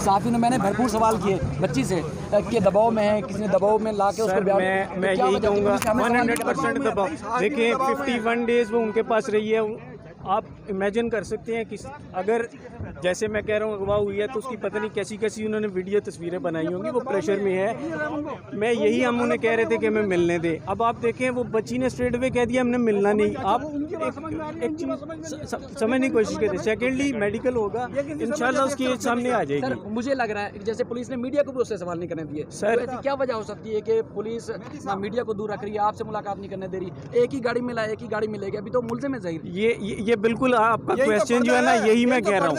साफी ने मैंने भरपूर सवाल किए बच्ची से कि दबाव में है, किसी ने दबाव में ला के उसको मैं यही कहूँगा 100% दबाव। देखिए 51 डेज़ वो उनके पास रही है। आप इमेजिन कर सकते हैं कि अगर जैसे मैं कह रहा हूँ अगवा हुई है तो उसकी पता नहीं कैसी कैसी उन्होंने वीडियो तस्वीरें बनाई होंगी, वो प्रेशर में है। मैं यही हम उन्हें कह रहे थे कि हमें मिलने दे। अब आप देखें वो बच्ची ने स्ट्रेट वे कह दिया हमने मिलना नहीं। आप एक चीज़ समझने की कोशिश करें। सेकेंडली मेडिकल होगा, इंशाल्लाह उसकी एज सामने आ जाएगी। सर मुझे लग रहा है जैसे पुलिस ने मीडिया को भी उससे सवाल नहीं करने दिए। सर तो क्या वजह हो सकती है कि पुलिस मीडिया को दूर रख रही है, आपसे मुलाकात नहीं करने दे रही? एक ही गाड़ी मिला, एक ही गाड़ी मिलेगी, अभी तो मुल्ज़िम है ज़ाहिर। ये बिल्कुल आपका क्वेश्चन जो है ना, यही मैं कह रहा हूँ।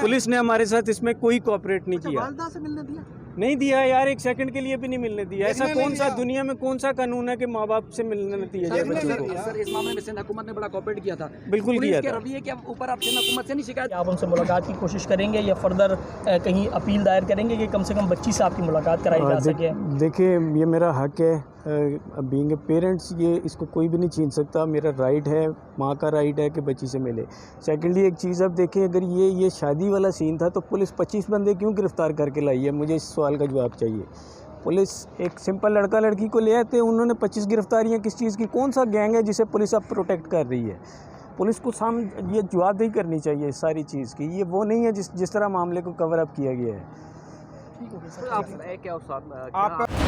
पुलिस ने हमारे साथ इसमें कोई कोऑपरेट नहीं किया। से मिलने दिया नहीं दिया यार, एक सेकंड के लिए भी नहीं मिलने दिया। ऐसा कौन सा दुनिया में कौन सा कानून है कि माँ बाप से मिलने नहीं दिया जाए बच्चों को? सर इस मामले में सिंध हुकूमत ने बड़ा कोऑपरेट किया था। बिल्कुल किया था। रवैये के ऊपर आप सिंध हुकूमत से नहीं शिकायत? आप उनसे मुलाकात की कोशिश करेंगे या फर्दर कहीं अपील दायर करेंगे कि कम से कम बच्ची से आपकी मुलाकात कराई जा सके? देखिए ये मेरा हक है, बीइंग ए पेरेंट्स ये इसको कोई भी नहीं छीन सकता। मेरा राइट है, माँ का राइट है कि बच्ची से मिले। सेकेंडली एक चीज़ अब देखें, अगर ये शादी वाला सीन था तो पुलिस 25 बंदे क्यों गिरफ़्तार करके लाई है? मुझे इस सवाल का जवाब चाहिए। पुलिस एक सिंपल लड़का लड़की को ले आते, उन्होंने 25 गिरफ्तारियाँ किस चीज़ की? कौन सा गैंग है जिसे पुलिस अब प्रोटेक्ट कर रही है? पुलिस को सामने ये जवाबदेही करनी चाहिए इस सारी चीज़ की। ये वो नहीं है जिस तरह मामले को कवर अप किया गया है। ठीक हो गया सर। आप क्या